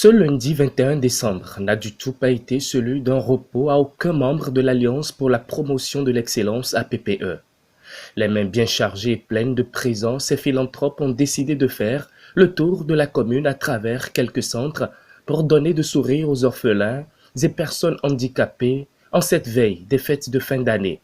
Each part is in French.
Ce lundi 21 décembre n'a du tout pas été celui d'un repos à aucun membre de l'Alliance pour la promotion de l'excellence APPE. Les mains bien chargées et pleines de présents, ces philanthropes ont décidé de faire le tour de la commune à travers quelques centres pour donner de sourire aux orphelins et personnes handicapées en cette veille des fêtes de fin d'année.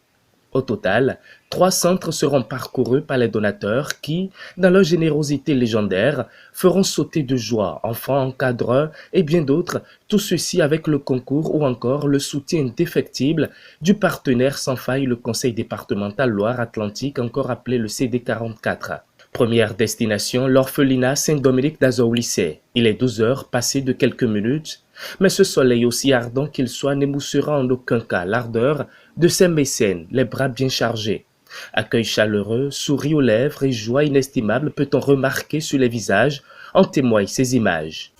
Au total, 3 centres seront parcourus par les donateurs qui, dans leur générosité légendaire, feront sauter de joie enfants, encadreurs et bien d'autres, tout ceci avec le concours ou encore le soutien indéfectible du partenaire sans faille, le Conseil départemental Loire-Atlantique, encore appelé le CD44. Première destination, l'orphelinat Saint-Dominique d'Azoulissé. Il est 12 heures passées de quelques minutes, mais ce soleil aussi ardent qu'il soit n'émoussera en aucun cas l'ardeur de ces mécènes, les bras bien chargés. Accueil chaleureux, souris aux lèvres et joie inestimable peut-on remarquer sur les visages, en témoignent ces images.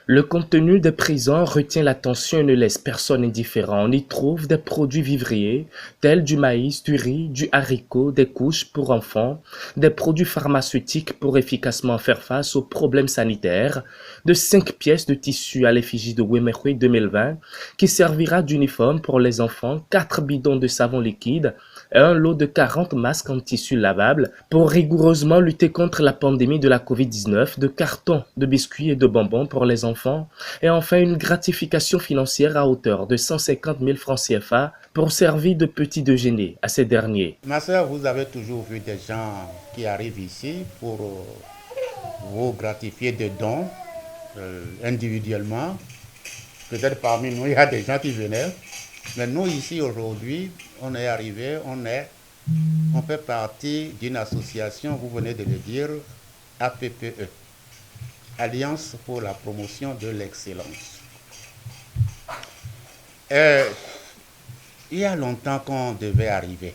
Le contenu des présents retient l'attention et ne laisse personne indifférent. On y trouve des produits vivriers tels du maïs, du riz, du haricot, des couches pour enfants, des produits pharmaceutiques pour efficacement faire face aux problèmes sanitaires, de 5 pièces de tissu à l'effigie de Wemekwe 2020 qui servira d'uniforme pour les enfants, 4 bidons de savon liquide et un lot de 40 masques en tissu lavable pour rigoureusement lutter contre la pandémie de la Covid-19, de cartons de biscuits et de bonbons pour les enfants, et enfin une gratification financière à hauteur de 150 000 francs CFA pour servir de petit déjeuner à ces derniers. Ma soeur, vous avez toujours vu des gens qui arrivent ici pour vous gratifier de dons individuellement. Peut-être parmi nous, il y a des gens qui venaient. Mais nous, ici, aujourd'hui, on est arrivés, on fait partie d'une association, vous venez de le dire, APPE. Alliance pour la promotion de l'excellence. Il y a longtemps qu'on devait arriver,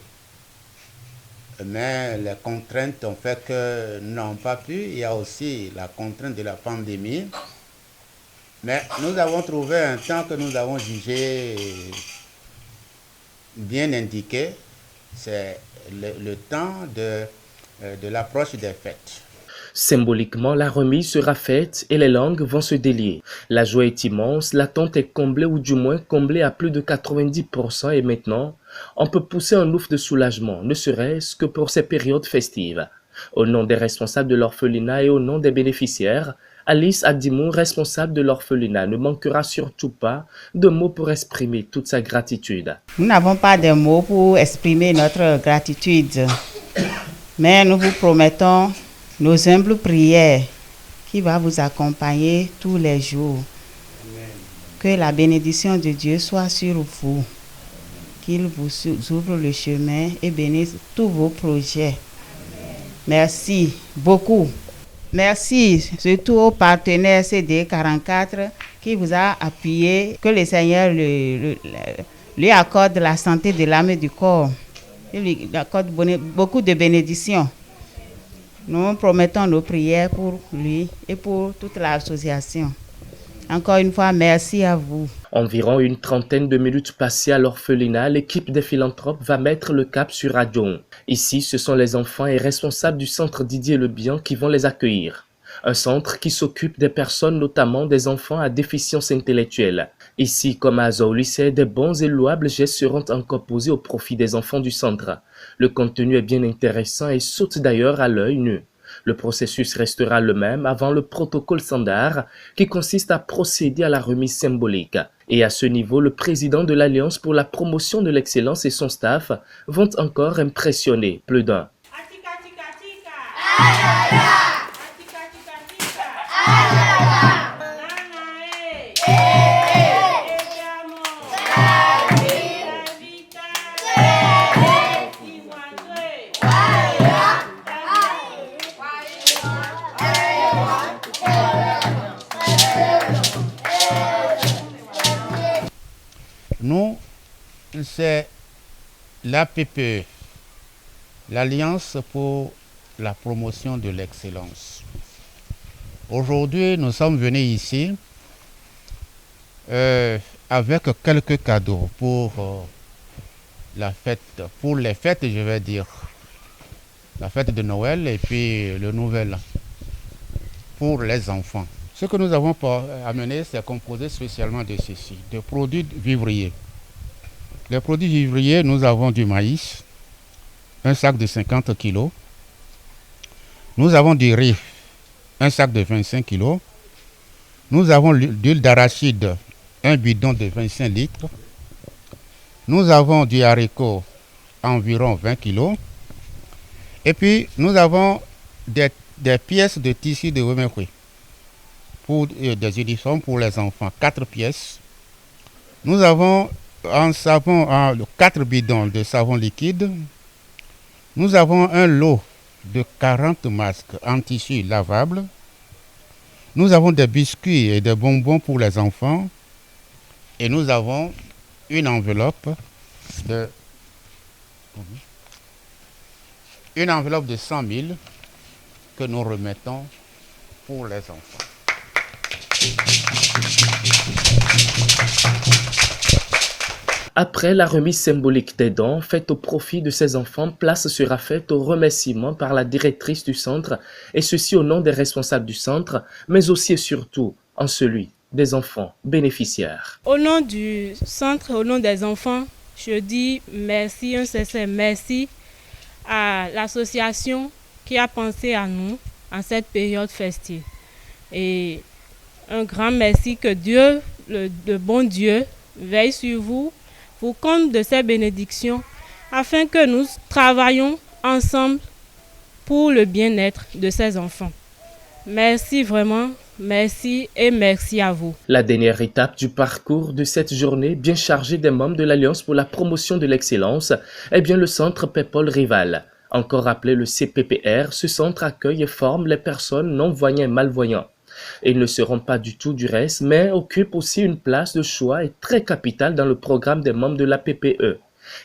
mais les contraintes ont fait que nous n'avons pas pu. Il y a aussi la contrainte de la pandémie, mais nous avons trouvé un temps que nous avons jugé bien indiqué, c'est le temps de l'approche des fêtes. Symboliquement, la remise sera faite et les langues vont se délier. La joie est immense, l'attente est comblée ou du moins comblée à plus de 90% et maintenant, on peut pousser un ouf de soulagement, ne serait-ce que pour ces périodes festives. Au nom des responsables de l'orphelinat et au nom des bénéficiaires, Alice Adimou, responsable de l'orphelinat, ne manquera surtout pas de mots pour exprimer toute sa gratitude. Nous n'avons pas de mots pour exprimer notre gratitude, mais nous vous promettons nos humbles prières qui va vous accompagner tous les jours. Amen. Que la bénédiction de Dieu soit sur vous, qu'il vous ouvre le chemin et bénisse tous vos projets. Amen. Merci beaucoup. Merci surtout au partenaire CD44 qui vous a appuyé. Que le Seigneur lui accorde la santé de l'âme et du corps. Il lui accorde beaucoup de bénédictions. Nous promettons nos prières pour lui et pour toute l'association. Encore une fois, merci à vous. Environ une trentaine de minutes passées à l'orphelinat, l'équipe des philanthropes va mettre le cap sur Adjon. Ici, ce sont les enfants et responsables du centre Didier Lebihan qui vont les accueillir. Un centre qui s'occupe des personnes, notamment des enfants à déficience intellectuelle. Ici, comme à Azoulissé, des bons et louables gestes seront encore posés au profit des enfants du centre. Le contenu est bien intéressant et saute d'ailleurs à l'œil nu. Le processus restera le même avant le protocole standard qui consiste à procéder à la remise symbolique. Et à ce niveau, le président de l'Alliance pour la promotion de l'excellence et son staff vont encore impressionner plus d'un. Nous, c'est l'APPE, l'Alliance pour la promotion de l'excellence. Aujourd'hui, nous sommes venus ici avec quelques cadeaux pour la fête, pour les fêtes, je vais dire, la fête de Noël et puis le Nouvel An, pour les enfants. Ce que nous avons amené, c'est composé spécialement de ceci, de produits vivriers. Les produits vivriers, nous avons du maïs, un sac de 50 kg. Nous avons du riz, un sac de 25 kg. Nous avons l'huile d'arachide, un bidon de 25 litres. Nous avons du haricot, environ 20 kg. Et puis, nous avons des pièces de tissu de Wemekwe pour des éditions pour les enfants, 4 pièces. Nous avons un savon, 4 bidons de savon liquide. Nous avons un lot de 40 masques en tissu lavable. Nous avons des biscuits et des bonbons pour les enfants. Et nous avons une enveloppe de 100 000 que nous remettons pour les enfants. Après la remise symbolique des dons faite au profit de ces enfants, place sera faite au remerciement par la directrice du centre, et ceci au nom des responsables du centre, mais aussi et surtout en celui des enfants bénéficiaires. Au nom du centre, au nom des enfants, je dis merci, un sincère merci à l'association qui a pensé à nous en cette période festive. Et un grand merci, que Dieu, le bon Dieu, veille sur vous, vous compte de ses bénédictions, afin que nous travaillions ensemble pour le bien-être de ces enfants. Merci vraiment, merci et merci à vous. La dernière étape du parcours de cette journée bien chargée des membres de l'Alliance pour la promotion de l'excellence est bien le centre PEPOL Rival. Encore appelé le CPPR, ce centre accueille et forme les personnes non-voyantes et malvoyantes. Ils ne seront pas du tout du reste, mais occupent aussi une place de choix et très capitale dans le programme des membres de la PPE.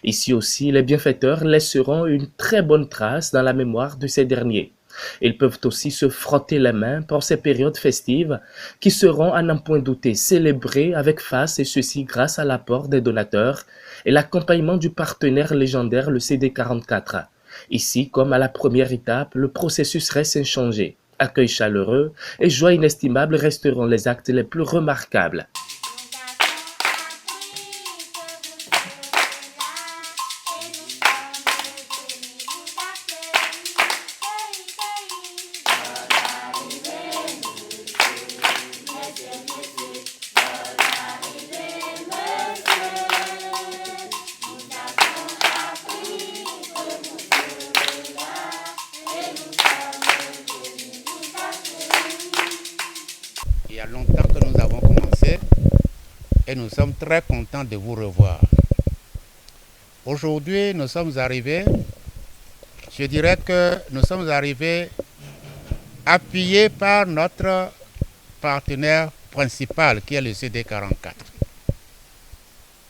Ici aussi, les bienfaiteurs laisseront une très bonne trace dans la mémoire de ces derniers. Ils peuvent aussi se frotter les mains pour ces périodes festives qui seront à n'en point douter célébrées avec face, et ceci grâce à l'apport des donateurs et l'accompagnement du partenaire légendaire, le CD44. Ici, comme à la première étape, le processus reste inchangé. Accueil chaleureux et joie inestimable resteront les actes les plus remarquables. Il y a longtemps que nous avons commencé et nous sommes très contents de vous revoir. Aujourd'hui, nous sommes arrivés, je dirais que nous sommes arrivés appuyés par notre partenaire principal qui est le CD44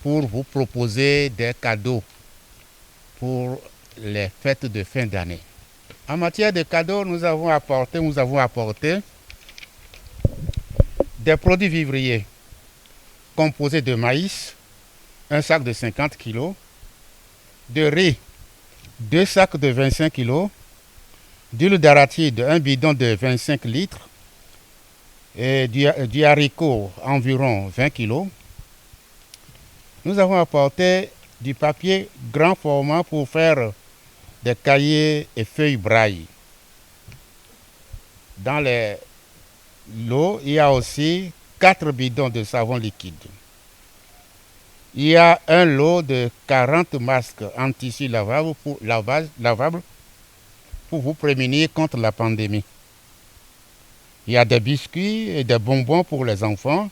pour vous proposer des cadeaux pour les fêtes de fin d'année. En matière de cadeaux, nous avons apporté des produits vivriers composés de maïs, un sac de 50 kg, de riz, 2 sacs de 25 kg, d'huile d'arachide, un bidon de 25 litres, et du haricot, environ 20 kg. Nous avons apporté du papier grand format pour faire des cahiers et feuilles braille. Dans les lots, il y a aussi 4 bidons de savon liquide. Il y a un lot de 40 masques en tissu lavable pour vous prémunir contre la pandémie. Il y a des biscuits et des bonbons pour les enfants.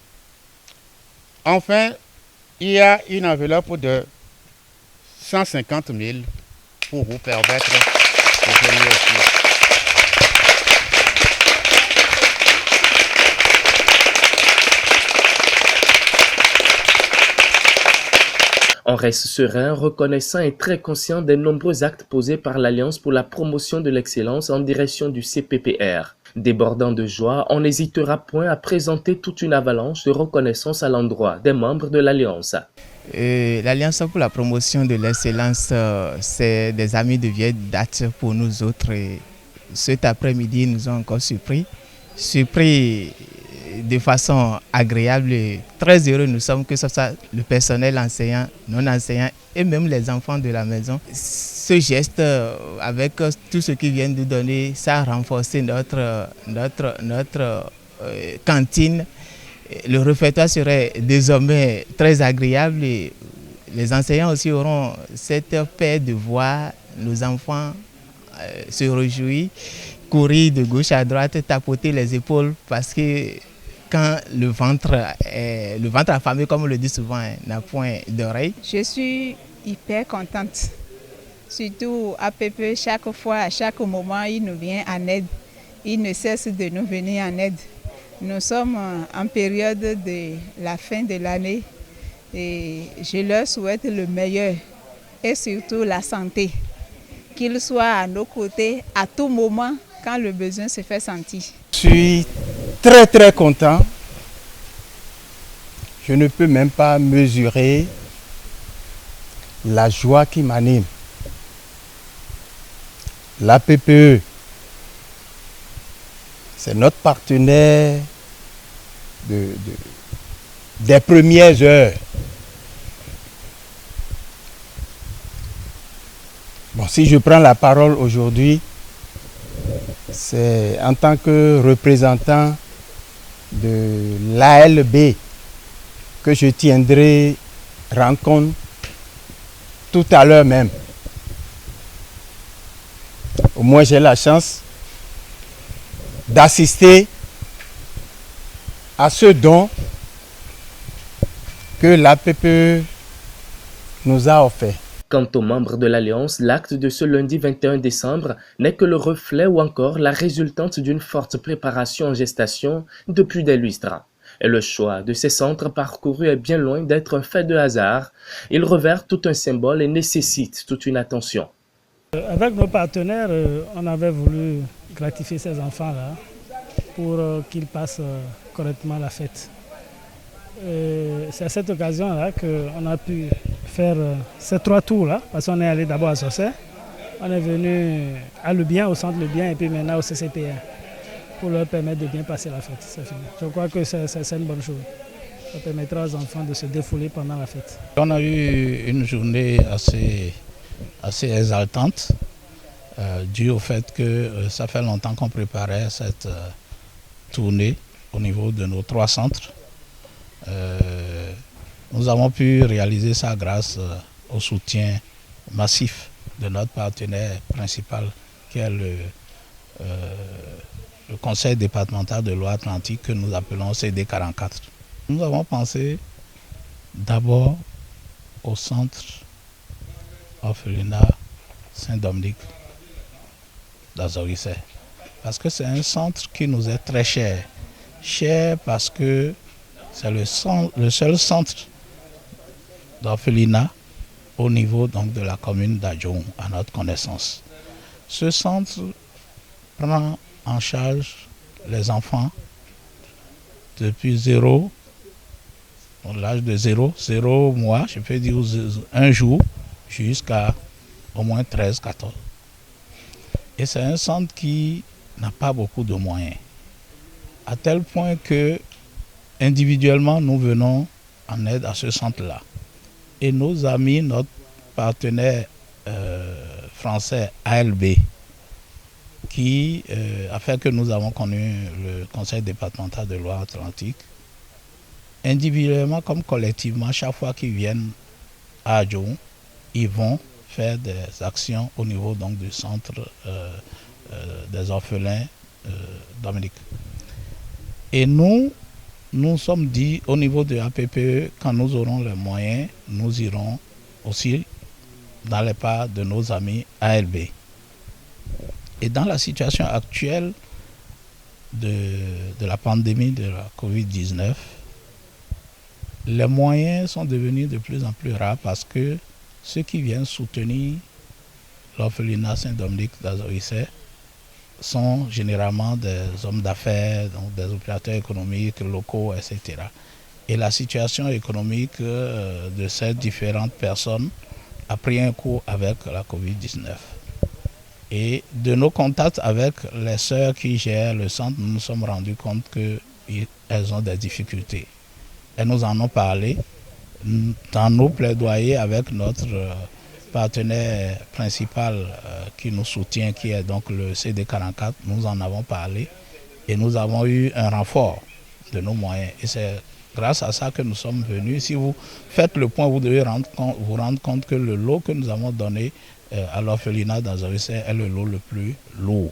Enfin, il y a une enveloppe de 150 000 pour vous permettre de venir aussi. On reste serein, reconnaissant et très conscient des nombreux actes posés par l'Alliance pour la promotion de l'excellence en direction du CPPR. Débordant de joie, on n'hésitera point à présenter toute une avalanche de reconnaissance à l'endroit des membres de l'Alliance. L'Alliance pour la promotion de l'excellence, c'est des amis de vieille date pour nous autres. Et cet après-midi, ils nous ont encore surpris de façon agréable et très heureux nous sommes que ce soit le personnel enseignant, non enseignant et même les enfants de la maison. Ce geste, avec tout ce qu'ils viennent nous donner, ça a renforcé notre cantine. Le réfectoire serait désormais très agréable et les enseignants aussi auront cette paix de voir nos enfants se réjouir, courir de gauche à droite, tapoter les épaules parce que quand le ventre affamé, comme on le dit souvent, n'a point d'oreille. Je suis hyper contente. Surtout APP, chaque fois, à chaque moment, il nous vient en aide. Il ne cesse de nous venir en aide. Nous sommes en période de la fin de l'année et je leur souhaite le meilleur et surtout la santé. Qu'ils soient à nos côtés à tout moment quand le besoin se fait sentir. Je suis très très content. Je ne peux même pas mesurer la joie qui m'anime. La PPE, c'est notre partenaire des premières heures. Bon, si je prends la parole aujourd'hui, c'est en tant que représentant de l'ALB que je tiendrai rencontre tout à l'heure même. Au moins j'ai la chance d'assister à ce don que l'APPE nous a offert. Quant aux membres de l'Alliance, l'acte de ce lundi 21 décembre n'est que le reflet ou encore la résultante d'une forte préparation en gestation depuis des lustres. Et le choix de ces centres parcourus est bien loin d'être un fait de hasard. Il revêt tout un symbole et nécessite toute une attention. Avec nos partenaires, on avait voulu gratifier ces enfants-là pour qu'ils passent correctement la fête. C'est à cette occasion-là qu'on a pu faire ces 3 tours-là, parce qu'on est allé d'abord à Sorcé, on est venu à Le Bien, au centre Le Bien, et puis maintenant au CCPR, pour leur permettre de bien passer la fête. C'est fini. Je crois que c'est une bonne chose. Ça permettra aux enfants de se défouler pendant la fête. On a eu une journée assez exaltante, dû au fait que ça fait longtemps qu'on préparait cette tournée au niveau de nos 3 centres. Nous avons pu réaliser ça grâce au soutien massif de notre partenaire principal, qui est le conseil départemental de Loire-Atlantique, que nous appelons CD44. Nous avons pensé d'abord au centre orphelinat Saint-Dominique d'Azorissé, parce que c'est un centre qui nous est très cher. Cher parce que c'est le seul centre d'orphelinat au niveau donc de la commune d'Adjoum, à notre connaissance. Ce centre prend en charge les enfants depuis l'âge de 0 mois, je peux dire 1 jour, jusqu'à au moins 13-14. Et c'est un centre qui n'a pas beaucoup de moyens, à tel point que individuellement nous venons en aide à ce centre-là. Et nos amis, notre partenaire français ALB, qui a fait que nous avons connu le conseil départemental de Loire-Atlantique, individuellement comme collectivement, chaque fois qu'ils viennent à Adjoum, ils vont faire des actions au niveau donc du centre des orphelins Dominique. Et nous sommes dit au niveau de APPE, quand nous aurons les moyens, nous irons aussi dans les pas de nos amis ALB. Et dans la situation actuelle de la pandémie de la COVID-19, les moyens sont devenus de plus en plus rares parce que ceux qui viennent soutenir l'orphelinat Saint-Dominique d'Azoïsset sont généralement des hommes d'affaires, donc des opérateurs économiques locaux, etc. Et la situation économique de ces différentes personnes a pris un coup avec la Covid-19. Et de nos contacts avec les sœurs qui gèrent le centre, nous nous sommes rendus compte qu'elles ont des difficultés. Elles nous en ont parlé dans nos plaidoyers avec notre partenaire principal qui nous soutient, qui est donc le CD44. Nous en avons parlé et nous avons eu un renfort de nos moyens. Et c'est grâce à ça que nous sommes venus. Si vous faites le point, vous devez vous rendre compte que le lot que nous avons donné à l'orphelinat d'Azoïsset est le lot le plus lourd,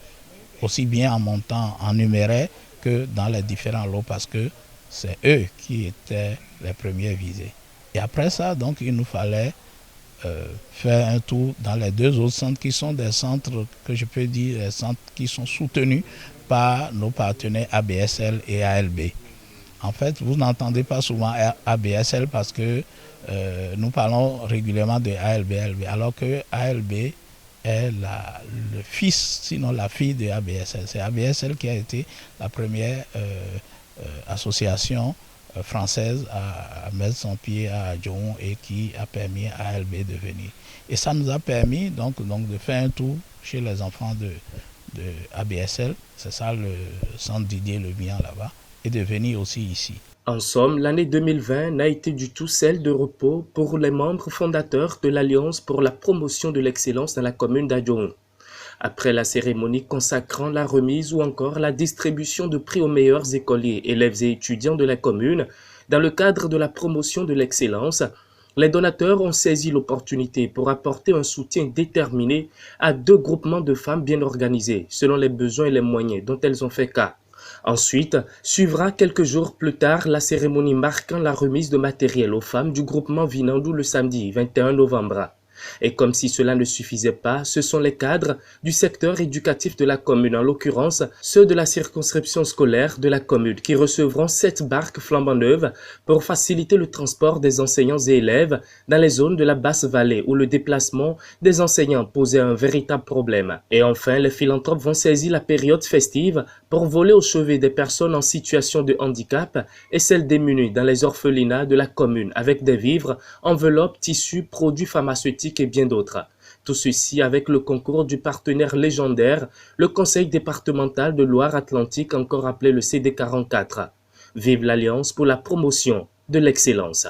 aussi bien en montant en numéraire que dans les différents lots, parce que c'est eux qui étaient les premiers visés. Et après ça, donc, il nous fallait faire un tour dans les deux autres centres qui sont des centres que je peux dire, des centres qui sont soutenus par nos partenaires ABSL et ALB. En fait, vous n'entendez pas souvent ABSL parce que nous parlons régulièrement de ALB, alors que ALB est le fils, sinon la fille de ABSL. C'est ABSL qui a été la première association française à mettre son pied à Adjoun et qui a permis à ALB de venir. Et ça nous a permis donc de faire un tour chez les enfants de ABSL, c'est ça le centre Didier Lebihan là-bas, et de venir aussi ici. En somme, l'année 2020 n'a été du tout celle de repos pour les membres fondateurs de l'Alliance pour la promotion de l'excellence dans la commune d'Adjoun. Après la cérémonie consacrant la remise ou encore la distribution de prix aux meilleurs écoliers, élèves et étudiants de la commune, dans le cadre de la promotion de l'excellence, les donateurs ont saisi l'opportunité pour apporter un soutien déterminé à 2 groupements de femmes bien organisés, selon les besoins et les moyens dont elles ont fait cas. Ensuite, suivra quelques jours plus tard la cérémonie marquant la remise de matériel aux femmes du groupement Vinandou le samedi 21 novembre. Et comme si cela ne suffisait pas, ce sont les cadres du secteur éducatif de la commune, en l'occurrence ceux de la circonscription scolaire de la commune, qui recevront 7 barques flambant neuves pour faciliter le transport des enseignants et élèves dans les zones de la Basse-Vallée où le déplacement des enseignants posait un véritable problème. Et enfin, les philanthropes vont saisir la période festive pour voler au chevet des personnes en situation de handicap et celles démunies dans les orphelinats de la commune avec des vivres, enveloppes, tissus, produits pharmaceutiques et bien d'autres. Tout ceci avec le concours du partenaire légendaire, le Conseil départemental de Loire-Atlantique, encore appelé le CD44. Vive l'Alliance pour la promotion de l'excellence.